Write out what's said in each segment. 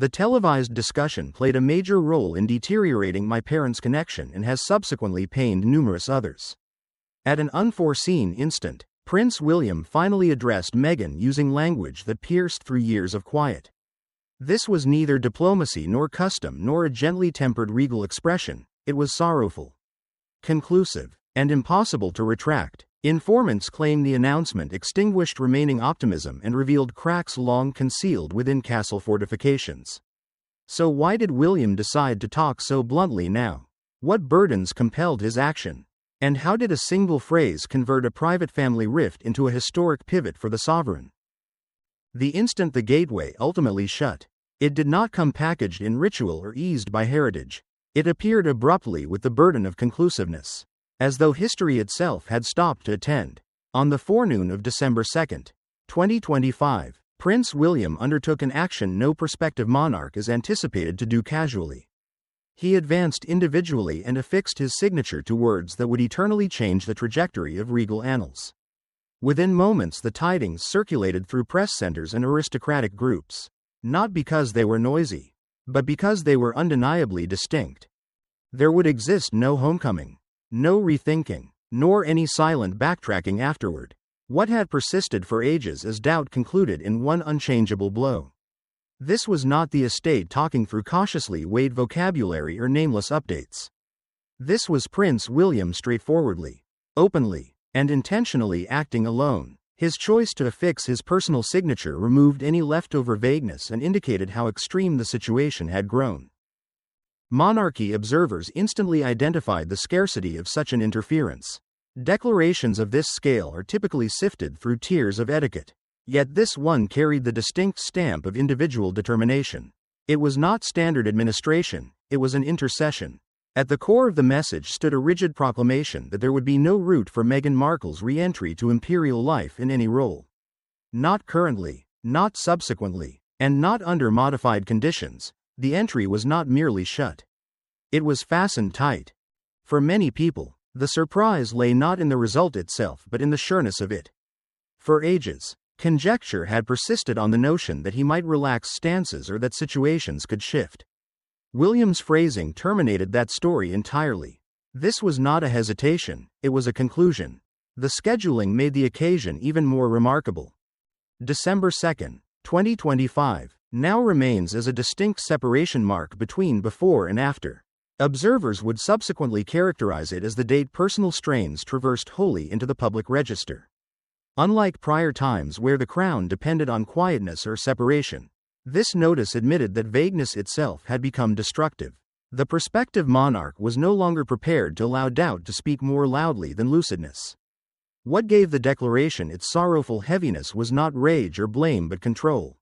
The televised discussion played a major role in deteriorating my parents' connection and has subsequently pained numerous others. At an unforeseen instant, Prince William finally addressed Meghan using language that pierced through years of quiet. This was neither diplomacy nor custom nor a gently tempered regal expression, it was sorrowful, conclusive, and impossible to retract. Informants claim the announcement extinguished remaining optimism and revealed cracks long concealed within castle fortifications. So why did William decide to talk so bluntly now? What burdens compelled his action? And how did a single phrase convert a private family rift into a historic pivot for the sovereign? The instant the gateway ultimately shut, it did not come packaged in ritual or eased by heritage. It appeared abruptly with the burden of conclusiveness, as though history itself had stopped to attend. On the forenoon of December 2, 2025, Prince William undertook an action no prospective monarch is anticipated to do casually. He advanced individually and affixed his signature to words that would eternally change the trajectory of regal annals. Within moments the tidings circulated through press centers and aristocratic groups, not because they were noisy, but because they were undeniably distinct. There would exist no homecoming, no rethinking, nor any silent backtracking afterward. What had persisted for ages as doubt concluded in one unchangeable blow. This was not the estate talking through cautiously weighed vocabulary or nameless updates. This was Prince William straightforwardly, openly, and intentionally acting alone. His choice to affix his personal signature removed any leftover vagueness and indicated how extreme the situation had grown. Monarchy observers instantly identified the scarcity of such an interference. Declarations of this scale are typically sifted through tiers of etiquette. Yet this one carried the distinct stamp of individual determination. It was not standard administration, it was an intercession. At the core of the message stood a rigid proclamation that there would be no route for Meghan Markle's re-entry to imperial life in any role. Not currently, not subsequently, and not under modified conditions. The entry was not merely shut. It was fastened tight. For many people, the surprise lay not in the result itself but in the sureness of it. For ages, conjecture had persisted on the notion that he might relax stances or that situations could shift. William's phrasing terminated that story entirely. This was not a hesitation, it was a conclusion. The scheduling made the occasion even more remarkable. December 2, 2025, now remains as a distinct separation mark between before and after. Observers would subsequently characterize it as the date personal strains traversed wholly into the public register. Unlike prior times where the crown depended on quietness or separation, this notice admitted that vagueness itself had become destructive. The prospective monarch was no longer prepared to allow doubt to speak more loudly than lucidness. What gave the declaration its sorrowful heaviness was not rage or blame but control.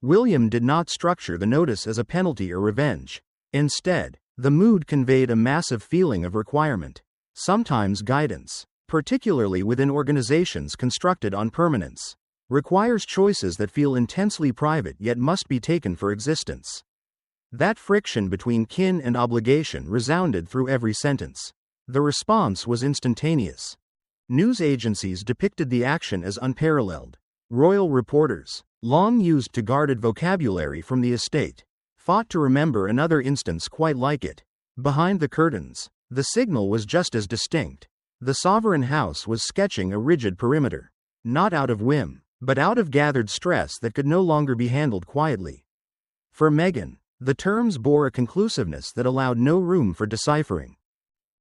William did not structure the notice as a penalty or revenge. Instead, the mood conveyed a massive feeling of requirement, sometimes guidance, particularly within organizations constructed on permanence, requires choices that feel intensely private yet must be taken for existence. That friction between kin and obligation resounded through every sentence. The response was instantaneous. News agencies depicted the action as unparalleled. Royal reporters, long used to guarded vocabulary from the estate, fought to remember another instance quite like it. Behind the curtains, the signal was just as distinct. The sovereign house was sketching a rigid perimeter, not out of whim, but out of gathered stress that could no longer be handled quietly. For Meghan, the terms bore a conclusiveness that allowed no room for deciphering.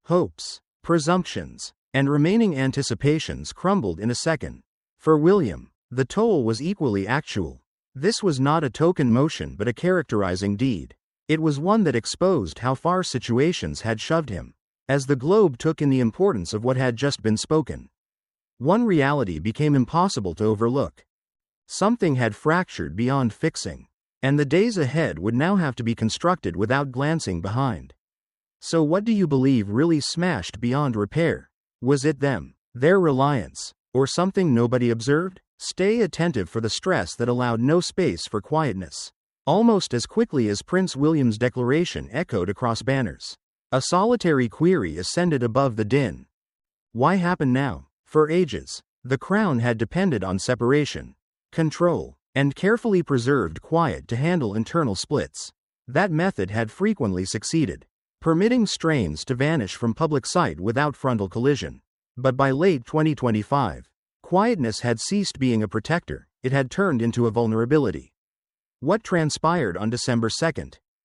Hopes, presumptions, and remaining anticipations crumbled in a second. For William, the toll was equally actual. This was not a token motion but a characterizing deed. It was one that exposed how far situations had shoved him. As the globe took in the importance of what had just been spoken, one reality became impossible to overlook. Something had fractured beyond fixing, and the days ahead would now have to be constructed without glancing behind. So what do you believe really smashed beyond repair? Was it them, their reliance, or something nobody observed? Stay attentive for the stress that allowed no space for quietness. Almost as quickly as Prince William's declaration echoed across banners, a solitary query ascended above the din. Why happen now? For ages, the crown had depended on separation, control, and carefully preserved quiet to handle internal splits. That method had frequently succeeded, permitting strains to vanish from public sight without frontal collision. But by late 2025, quietness had ceased being a protector, it had turned into a vulnerability. What transpired on December 2,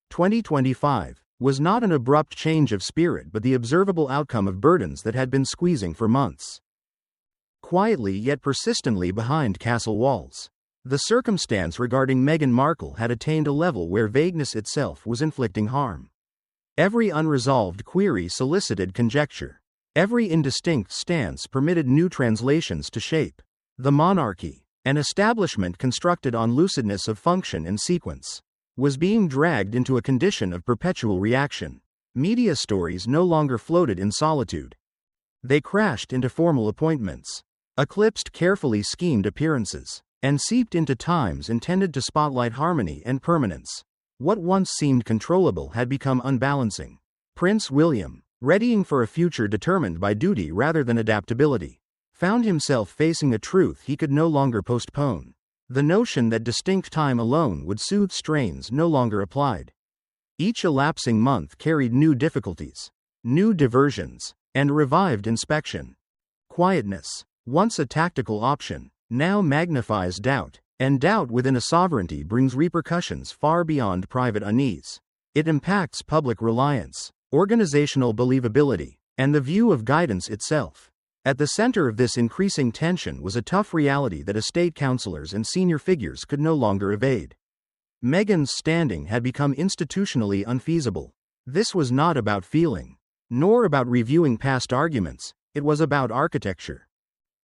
2025, was not an abrupt change of spirit but the observable outcome of burdens that had been squeezing for months. Quietly yet persistently behind castle walls, the circumstance regarding Meghan Markle had attained a level where vagueness itself was inflicting harm. Every unresolved query solicited conjecture. Every indistinct stance permitted new translations to shape. The monarchy, an establishment constructed on lucidness of function and sequence, was being dragged into a condition of perpetual reaction. Media stories no longer floated in solitude. They crashed into formal appointments, eclipsed carefully schemed appearances, and seeped into times intended to spotlight harmony and permanence. What once seemed controllable had become unbalancing. Prince William, readying for a future determined by duty rather than adaptability, found himself facing a truth he could no longer postpone. The notion that distinct time alone would soothe strains no longer applied. Each elapsing month carried new difficulties, new diversions, and revived inspection. Quietness, once a tactical option, now magnifies doubt, and doubt within a sovereignty brings repercussions far beyond private unease. It impacts public reliance, organizational believability, and the view of guidance itself. At the center of this increasing tension was a tough reality that estate counselors and senior figures could no longer evade. Meghan's standing had become institutionally unfeasible. This was not about feeling, nor about reviewing past arguments, it was about architecture.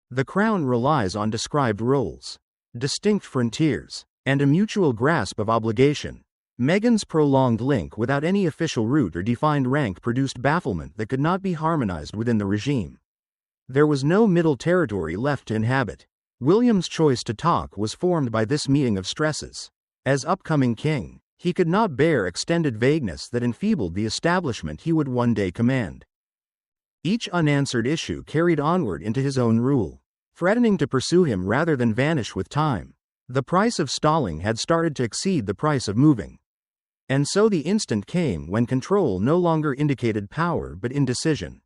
The crown relies on described roles, distinct frontiers, and a mutual grasp of obligation. Meghan's prolonged link without any official route or defined rank produced bafflement that could not be harmonized within the regime. There was no middle territory left to inhabit. William's choice to talk was formed by this meeting of stresses. As upcoming king, he could not bear extended vagueness that enfeebled the establishment he would one day command. Each unanswered issue carried onward into his own rule, threatening to pursue him rather than vanish with time. The price of stalling had started to exceed the price of moving. And so the instant came when control no longer indicated power but indecision.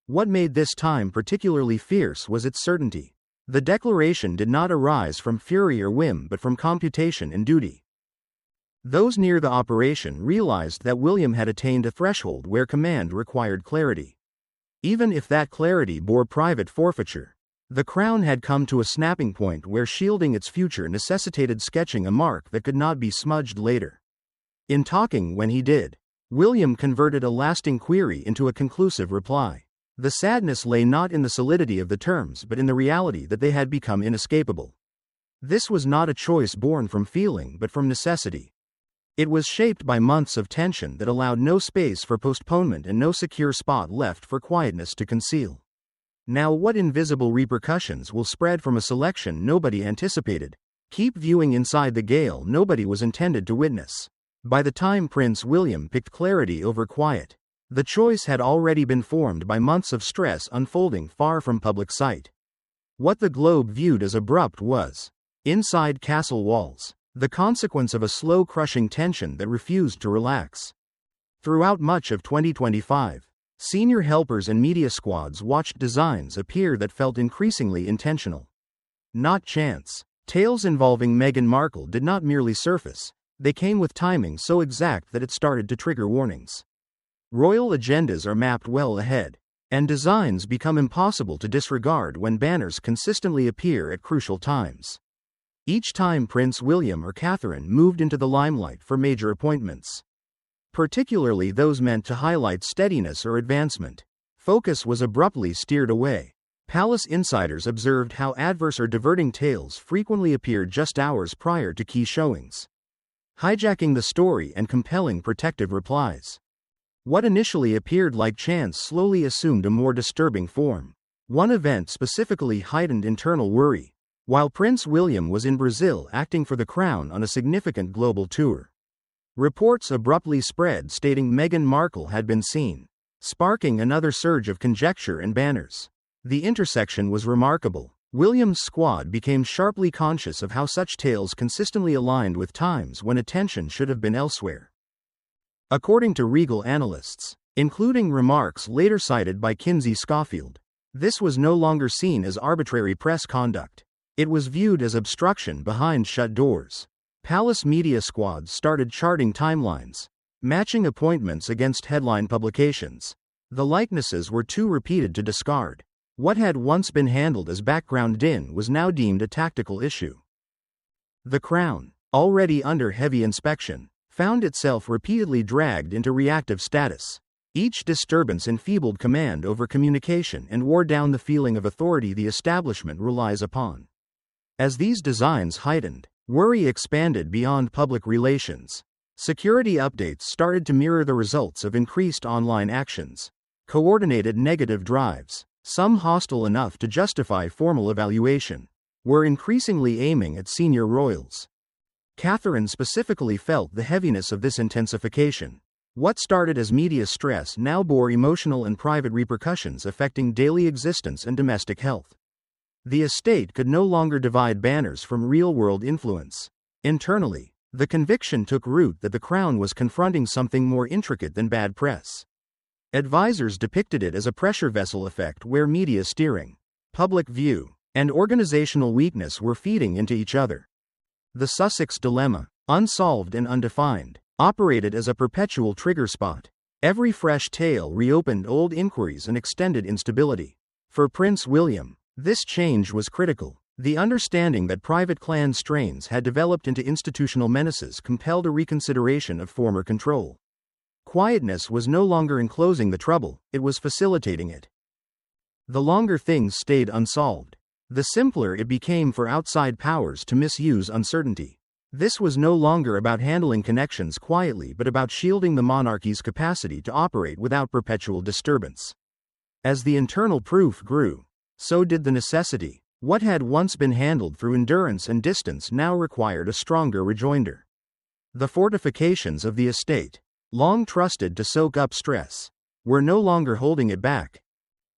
What made this time particularly fierce was its certainty. The declaration did not arise from fury or whim but from computation and duty. Those near the operation realized that William had attained a threshold where command required clarity. Even if that clarity bore private forfeiture, the crown had come to a snapping point where shielding its future necessitated sketching a mark that could not be smudged later. In talking when he did, William converted a lasting query into a conclusive reply. The sadness lay not in the solidity of the terms but in the reality that they had become inescapable. This was not a choice born from feeling but from necessity. It was shaped by months of tension that allowed no space for postponement and no secure spot left for quietness to conceal. Now what invisible repercussions will spread from a selection nobody anticipated? Keep viewing inside the gale nobody was intended to witness. By the time Prince William picked clarity over quiet, the choice had already been formed by months of stress unfolding far from public sight. What the Globe viewed as abrupt was, inside castle walls, the consequence of a slow crushing tension that refused to relax. Throughout much of 2025, senior helpers and media squads watched designs appear that felt increasingly intentional. Not chance. Tales involving Meghan Markle did not merely surface, they came with timing so exact that it started to trigger warnings. Royal agendas are mapped well ahead, and designs become impossible to disregard when banners consistently appear at crucial times. Each time Prince William or Catherine moved into the limelight for major appointments, particularly those meant to highlight steadiness or advancement, focus was abruptly steered away. Palace insiders observed how adverse or diverting tales frequently appeared just hours prior to key showings, hijacking the story and compelling protective replies. What initially appeared like chance slowly assumed a more disturbing form. One event specifically heightened internal worry. While Prince William was in Brazil acting for the crown on a significant global tour, reports abruptly spread stating Meghan Markle had been seen, sparking another surge of conjecture and banners. The intersection was remarkable. William's squad became sharply conscious of how such tales consistently aligned with times when attention should have been elsewhere. According to Regal analysts, including remarks later cited by Kinsey Schofield, this was no longer seen as arbitrary press conduct. It was viewed as obstruction behind shut doors. Palace media squads started charting timelines, matching appointments against headline publications. The likenesses were too repeated to discard. What had once been handled as background din was now deemed a tactical issue. The Crown, already under heavy inspection, found itself repeatedly dragged into reactive status. Each disturbance enfeebled command over communication and wore down the feeling of authority the establishment relies upon. As these designs heightened, worry expanded beyond public relations. Security updates started to mirror the results of increased online actions. Coordinated negative drives, some hostile enough to justify formal evaluation, were increasingly aiming at senior royals. Catherine specifically felt the heaviness of this intensification. What started as media stress now bore emotional and private repercussions affecting daily existence and domestic health. The estate could no longer divide banners from real-world influence. Internally, the conviction took root that the Crown was confronting something more intricate than bad press. Advisors depicted it as a pressure vessel effect where media steering, public view, and organizational weakness were feeding into each other. The Sussex dilemma, unsolved and undefined, operated as a perpetual trigger spot. Every fresh tale reopened old inquiries and extended instability. For Prince William, this change was critical. The understanding that private clan strains had developed into institutional menaces compelled a reconsideration of former control. Quietness was no longer enclosing the trouble, it was facilitating it. The longer things stayed unsolved, the simpler it became for outside powers to misuse uncertainty. This was no longer about handling connections quietly but about shielding the monarchy's capacity to operate without perpetual disturbance. As the internal proof grew, so did the necessity. What had once been handled through endurance and distance now required a stronger rejoinder. The fortifications of the estate, long trusted to soak up stress, were no longer holding it back.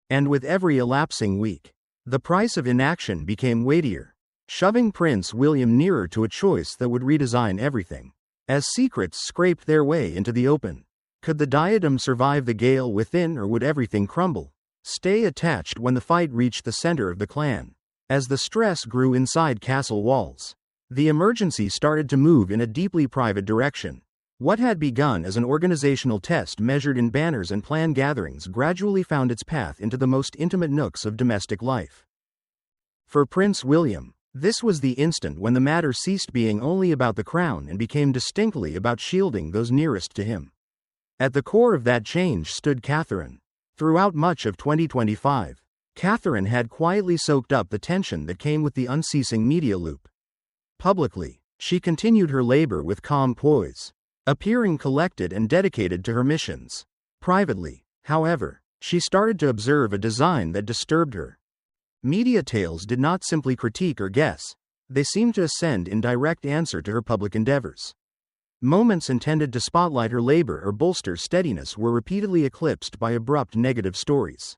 And with every elapsing week, the price of inaction became weightier, shoving Prince William nearer to a choice that would redesign everything. As secrets scraped their way into the open, could the diadem survive the gale within, or would everything crumble, stay attached when the fight reached the center of the clan? As the stress grew inside castle walls, the emergency started to move in a deeply private direction. What had begun as an organizational test measured in banners and planned gatherings gradually found its path into the most intimate nooks of domestic life. For Prince William, this was the instant when the matter ceased being only about the crown and became distinctly about shielding those nearest to him. At the core of that change stood Catherine. Throughout much of 2025, Catherine had quietly soaked up the tension that came with the unceasing media loop. Publicly, she continued her labor with calm poise, appearing collected and dedicated to her missions. Privately, however, she started to observe a design that disturbed her. Media tales did not simply critique or guess, they seemed to ascend in direct answer to her public endeavors. Moments intended to spotlight her labor or bolster steadiness were repeatedly eclipsed by abrupt negative stories.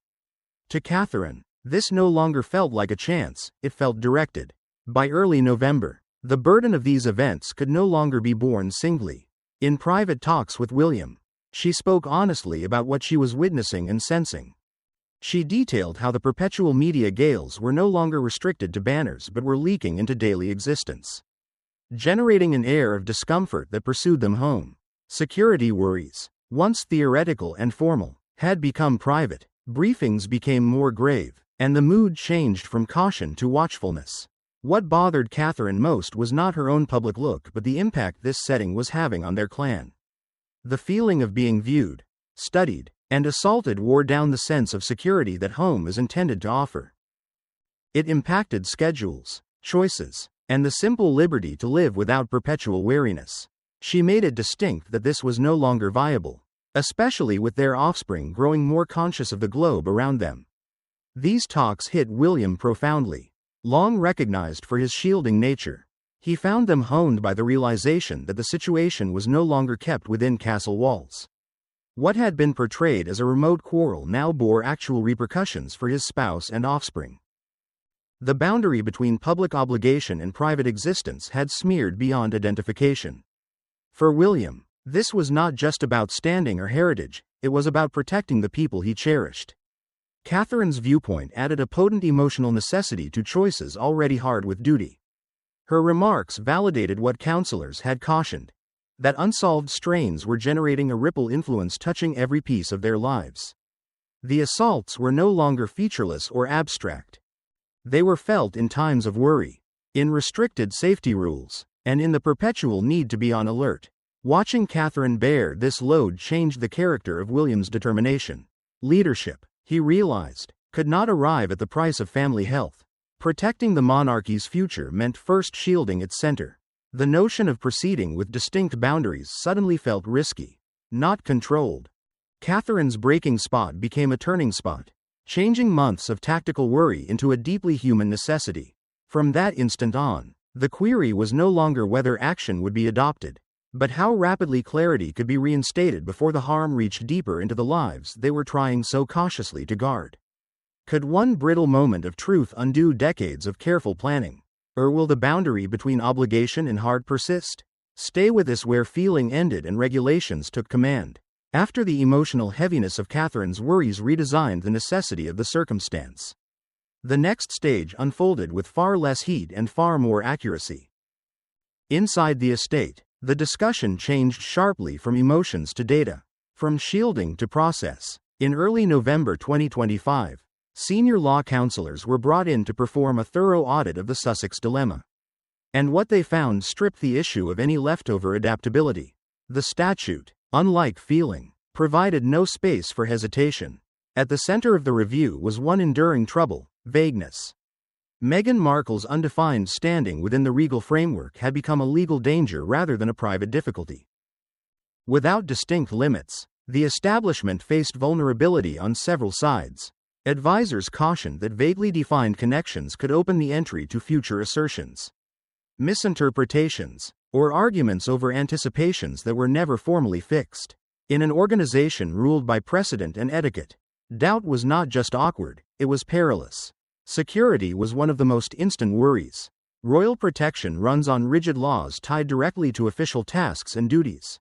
To Catherine, this no longer felt like a chance, it felt directed. By early November, the burden of these events could no longer be borne singly. In private talks with William, she spoke honestly about what she was witnessing and sensing. She detailed how the perpetual media gales were no longer restricted to banners but were leaking into daily existence, generating an air of discomfort that pursued them home. Security worries, once theoretical and formal, had become private. Briefings became more grave, and the mood changed from caution to watchfulness. What bothered Catherine most was not her own public look but the impact this setting was having on their clan. The feeling of being viewed, studied, and assaulted wore down the sense of security that home is intended to offer. It impacted schedules, choices, and the simple liberty to live without perpetual weariness. She made it distinct that this was no longer viable, especially with their offspring growing more conscious of the globe around them. These talks hit William profoundly. Long recognized for his shielding nature, he found them honed by the realization that the situation was no longer kept within castle walls. What had been portrayed as a remote quarrel now bore actual repercussions for his spouse and offspring. The boundary between public obligation and private existence had smeared beyond identification. For William, this was not just about standing or heritage, it was about protecting the people he cherished. Catherine's viewpoint added a potent emotional necessity to choices already hard with duty. Her remarks validated what counselors had cautioned, that unsolved strains were generating a ripple influence touching every piece of their lives. The assaults were no longer featureless or abstract. They were felt in times of worry, in restricted safety rules, and in the perpetual need to be on alert. Watching Catherine bear this load changed the character of William's determination. Leadership, he realized, could not arrive at the price of family health. Protecting the monarchy's future meant first shielding its center. The notion of proceeding with distinct boundaries suddenly felt risky, not controlled. Catherine's breaking spot became a turning spot, changing months of tactical worry into a deeply human necessity. From that instant on, the query was no longer whether action would be adopted, but how rapidly clarity could be reinstated before the harm reached deeper into the lives they were trying so cautiously to guard. Could one brittle moment of truth undo decades of careful planning? Or will the boundary between obligation and heart persist? Stay with us where feeling ended and regulations took command. After the emotional heaviness of Catherine's worries redesigned the necessity of the circumstance, the next stage unfolded with far less heat and far more accuracy. Inside the estate, the discussion changed sharply from emotions to data, from shielding to process. In early November 2025, senior law counselors were brought in to perform a thorough audit of the Sussex dilemma. And what they found stripped the issue of any leftover adaptability. The statute, unlike feeling, provided no space for hesitation. At the center of the review was one enduring trouble: vagueness. Meghan Markle's undefined standing within the regal framework had become a legal danger rather than a private difficulty. Without distinct limits, the establishment faced vulnerability on several sides. Advisors cautioned that vaguely defined connections could open the entry to future assertions, misinterpretations, or arguments over anticipations that were never formally fixed. In an organization ruled by precedent and etiquette, doubt was not just awkward, it was perilous. Security was one of the most instant worries. Royal protection runs on rigid laws tied directly to official tasks and duties.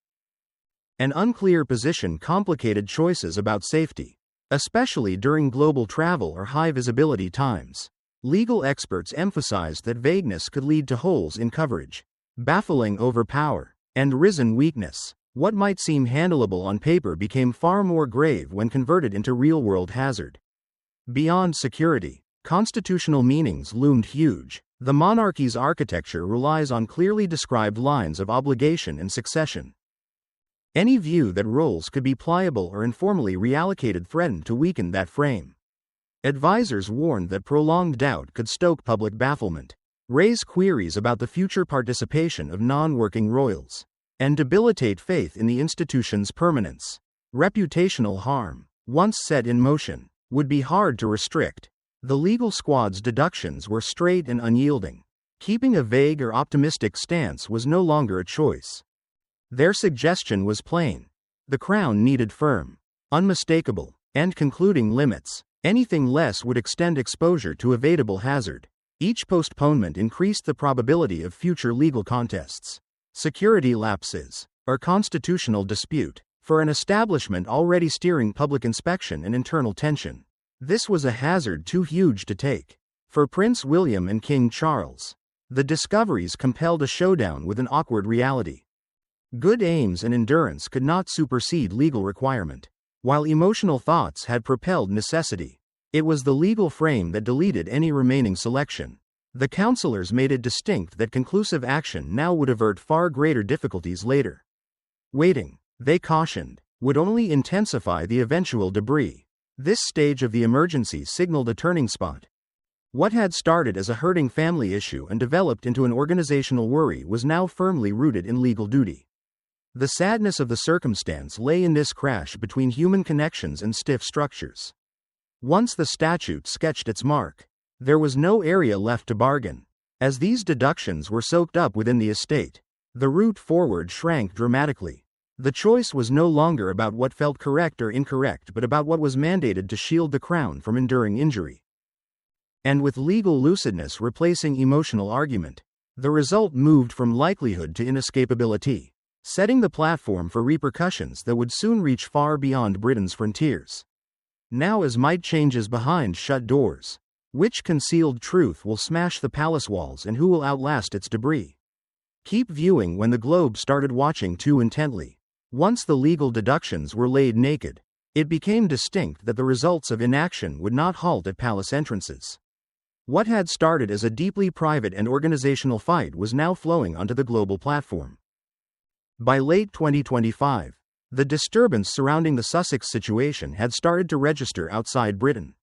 An unclear position complicated choices about safety, especially during global travel or high-visibility times. Legal experts emphasized that vagueness could lead to holes in coverage, baffling overpower, and risen weakness. What might seem handleable on paper became far more grave when converted into real-world hazard. Beyond security, constitutional meanings loomed huge. The monarchy's architecture relies on clearly described lines of obligation and succession. Any view that roles could be pliable or informally reallocated threatened to weaken that frame. Advisors warned that prolonged doubt could stoke public bafflement, raise queries about the future participation of non-working royals, and debilitate faith in the institution's permanence. Reputational harm, once set in motion, would be hard to restrict. The legal squad's deductions were straight and unyielding. Keeping a vague or optimistic stance was no longer a choice. Their suggestion was plain. The Crown needed firm, unmistakable, and concluding limits. Anything less would extend exposure to evadable hazard. Each postponement increased the probability of future legal contests, security lapses, or constitutional dispute. For an establishment already steering public inspection and internal tension, this was a hazard too huge to take. For Prince William and King Charles, the discoveries compelled a showdown with an awkward reality. Good aims and endurance could not supersede legal requirement. While emotional thoughts had propelled necessity, it was the legal frame that deleted any remaining selection. The counselors made it distinct that conclusive action now would avert far greater difficulties later. Waiting, they cautioned, would only intensify the eventual debris. This stage of the emergency signaled a turning spot. What had started as a hurting family issue and developed into an organizational worry was now firmly rooted in legal duty. The sadness of the circumstance lay in this crash between human connections and stiff structures. Once the statute sketched its mark, there was no area left to bargain. As these deductions were soaked up within the estate, the route forward shrank dramatically. The choice was no longer about what felt correct or incorrect but about what was mandated to shield the crown from enduring injury. and with legal lucidness replacing emotional argument. The result moved from likelihood to inescapability, setting the platform for repercussions that would soon reach far beyond Britain's frontiers. Now as might changes behind shut doors. Which concealed truth will smash the palace walls and who will outlast its debris? Keep viewing when the globe started watching too intently. Once the legal deductions were laid naked, it became distinct that the results of inaction would not halt at palace entrances. What had started as a deeply private and organizational fight was now flowing onto the global platform. By late 2025, the disturbance surrounding the Sussex situation had started to register outside Britain,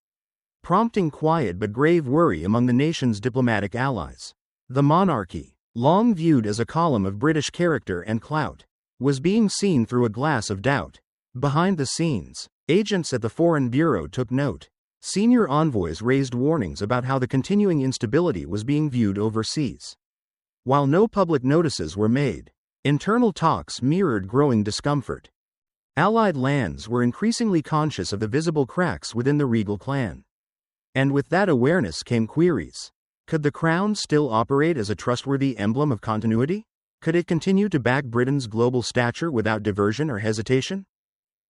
prompting quiet but grave worry among the nation's diplomatic allies. The monarchy, long viewed as a column of British character and clout, was being seen through a glass of doubt. Behind the scenes, agents at the Foreign Bureau took note. Senior envoys raised warnings about how the continuing instability was being viewed overseas. While no public notices were made, internal talks mirrored growing discomfort. Allied lands were increasingly conscious of the visible cracks within the regal clan. And with that awareness came queries. Could the crown still operate as a trustworthy emblem of continuity? Could it continue to back Britain's global stature without diversion or hesitation?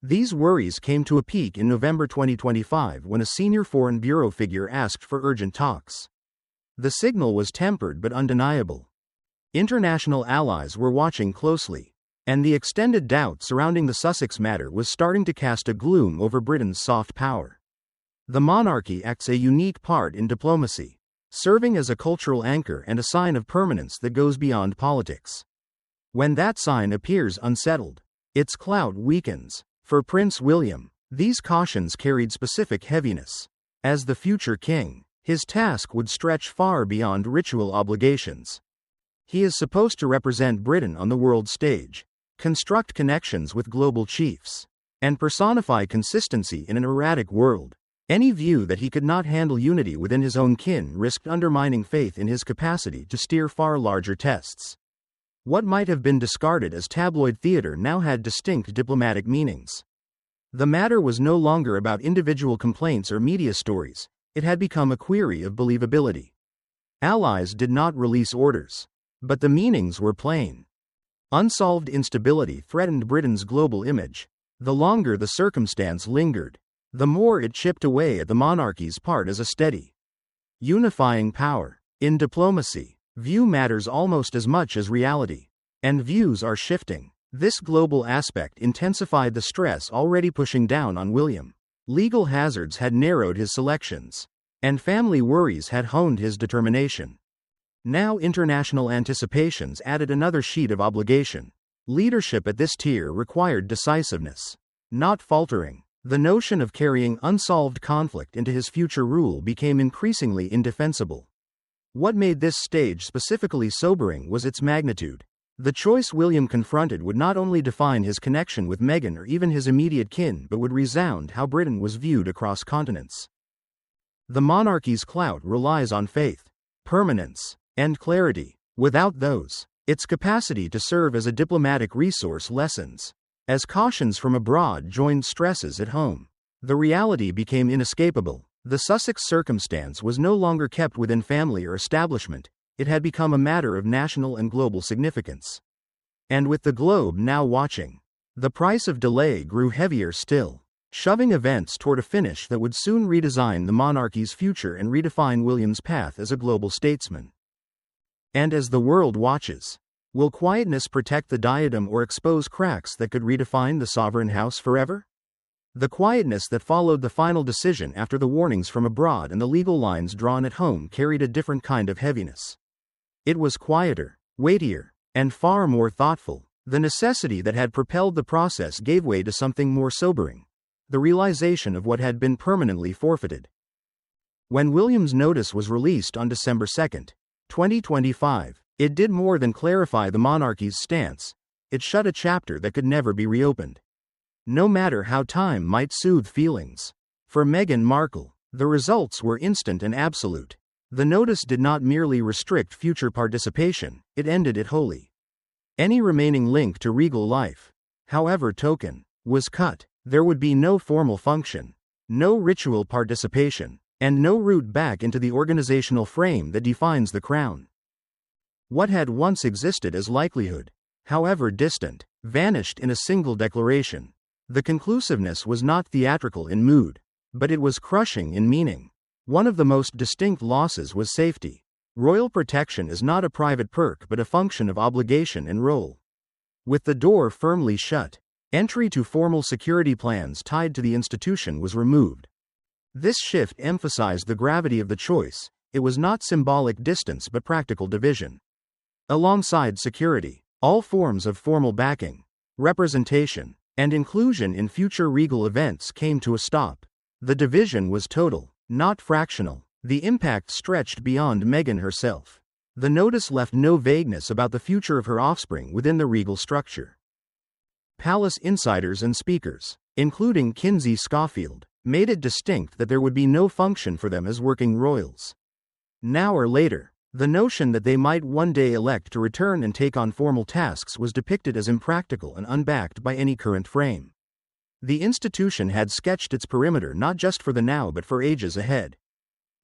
These worries came to a peak in November 2025 when a senior Foreign Bureau figure asked for urgent talks. The signal was tempered but undeniable. International allies were watching closely, and the extended doubt surrounding the Sussex matter was starting to cast a gloom over Britain's soft power. The monarchy acts a unique part in diplomacy, serving as a cultural anchor and a sign of permanence that goes beyond politics. When that sign appears unsettled, its clout weakens. For Prince William, these cautions carried specific heaviness. As the future king, his task would stretch far beyond ritual obligations. He is supposed to represent Britain on the world stage, construct connections with global chiefs, and personify consistency in an erratic world. Any view that he could not handle unity within his own kin risked undermining faith in his capacity to steer far larger tests. What might have been discarded as tabloid theater now had distinct diplomatic meanings. The matter was no longer about individual complaints or media stories, it had become a query of believability. Allies did not release orders, but the meanings were plain. Unsolved instability threatened Britain's global image. The longer the circumstance lingered, the more it chipped away at the monarchy's part as a steady, unifying power. In diplomacy, view matters almost as much as reality. And views are shifting. This global aspect intensified the stress already pushing down on William. Legal hazards had narrowed his selections, and family worries had honed his determination. Now international anticipations added another sheet of obligation. Leadership at this tier required decisiveness, not faltering. The notion of carrying unsolved conflict into his future rule became increasingly indefensible. What made this stage specifically sobering was its magnitude. The choice William confronted would not only define his connection with Meghan or even his immediate kin but would resound how Britain was viewed across continents. The monarchy's clout relies on faith, permanence, and clarity. Without those, its capacity to serve as a diplomatic resource lessens. As cautions from abroad joined stresses at home, the reality became inescapable. The Sussex circumstance was no longer kept within family or establishment, it had become a matter of national and global significance. And with the globe now watching, the price of delay grew heavier still, shoving events toward a finish that would soon redesign the monarchy's future and redefine William's path as a global statesman. And as the world watches, will quietness protect the diadem or expose cracks that could redefine the sovereign house forever? The quietness that followed the final decision after the warnings from abroad and the legal lines drawn at home carried a different kind of heaviness. It was quieter, weightier, and far more thoughtful. The necessity that had propelled the process gave way to something more sobering: the realization of what had been permanently forfeited. When William's notice was released on December 2, 2025, it did more than clarify the monarchy's stance, it shut a chapter that could never be reopened. No matter how time might soothe feelings. For Meghan Markle, the results were instant and absolute. The notice did not merely restrict future participation, it ended it wholly. Any remaining link to regal life, however token, was cut. There would be no formal function, no ritual participation, and no route back into the organizational frame that defines the crown. What had once existed as likelihood, however distant, vanished in a single declaration. The conclusiveness was not theatrical in mood, but it was crushing in meaning. One of the most distinct losses was safety. Royal protection is not a private perk but a function of obligation and role. With the door firmly shut, entry to formal security plans tied to the institution was removed. This shift emphasized the gravity of the choice. It was not symbolic distance but practical division. Alongside security, all forms of formal backing, representation, and inclusion in future regal events came to a stop. The division was total, not fractional. The impact stretched beyond Meghan herself. The notice left no vagueness about the future of her offspring within the regal structure. Palace insiders and speakers, including Kinsey Schofield, made it distinct that there would be no function for them as working royals. Now or later, the notion that they might one day elect to return and take on formal tasks was depicted as impractical and unbacked by any current frame. The institution had sketched its perimeter not just for the now but for ages ahead.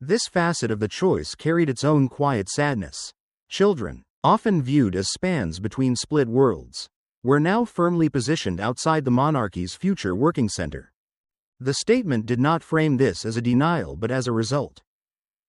This facet of the choice carried its own quiet sadness. Children, often viewed as spans between split worlds, were now firmly positioned outside the monarchy's future working center. The statement did not frame this as a denial but as a result.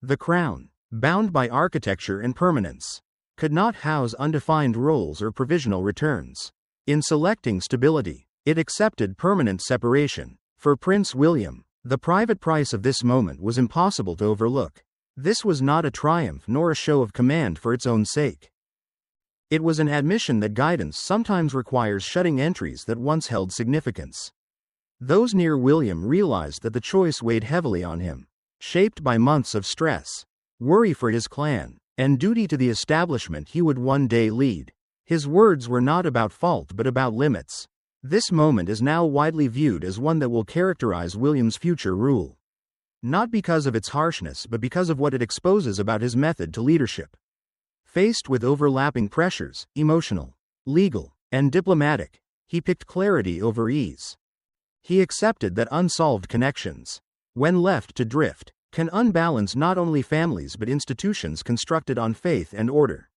The crown, bound by architecture and permanence, could not house undefined roles or provisional returns. In selecting stability, it accepted permanent separation. For Prince William, the private price of this moment was impossible to overlook. This was not a triumph nor a show of command for its own sake. It was an admission that guidance sometimes requires shutting entries that once held significance. Those near William realized that the choice weighed heavily on him, shaped by months of stress, worry for his clan, and duty to the establishment he would one day lead. His words were not about fault but about limits. This moment is now widely viewed as one that will characterize William's future rule. Not because of its harshness but because of what it exposes about his method to leadership. Faced with overlapping pressures, emotional, legal, and diplomatic, he picked clarity over ease. He accepted that unsolved connections, when left to drift, can unbalance not only families but institutions constructed on faith and order.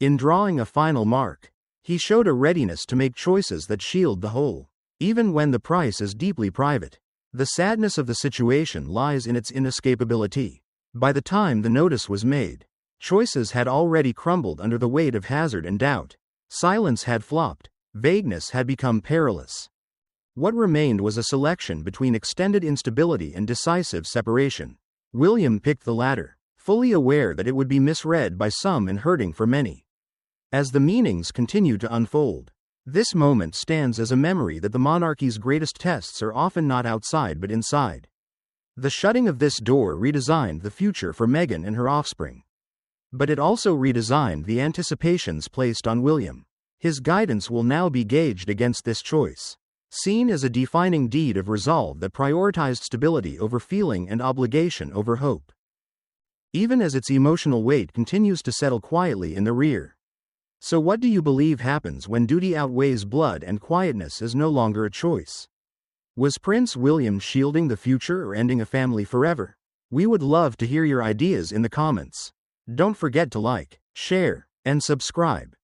In drawing a final mark, he showed a readiness to make choices that shield the whole, even when the price is deeply private. The sadness of the situation lies in its inescapability. By the time the notice was made, choices had already crumbled under the weight of hazard and doubt. Silence had flopped, vagueness had become perilous. What remained was a selection between extended instability and decisive separation. William picked the latter, fully aware that it would be misread by some and hurting for many. As the meanings continued to unfold, this moment stands as a memory that the monarchy's greatest tests are often not outside but inside. The shutting of this door redesigned the future for Meghan and her offspring. But it also redesigned the anticipations placed on William. His guidance will now be gauged against this choice, seen as a defining deed of resolve that prioritized stability over feeling and obligation over hope. Even as its emotional weight continues to settle quietly in the rear. So what do you believe happens when duty outweighs blood and quietness is no longer a choice? Was Prince William shielding the future or ending a family forever? We would love to hear your ideas in the comments. Don't forget to like, share, and subscribe.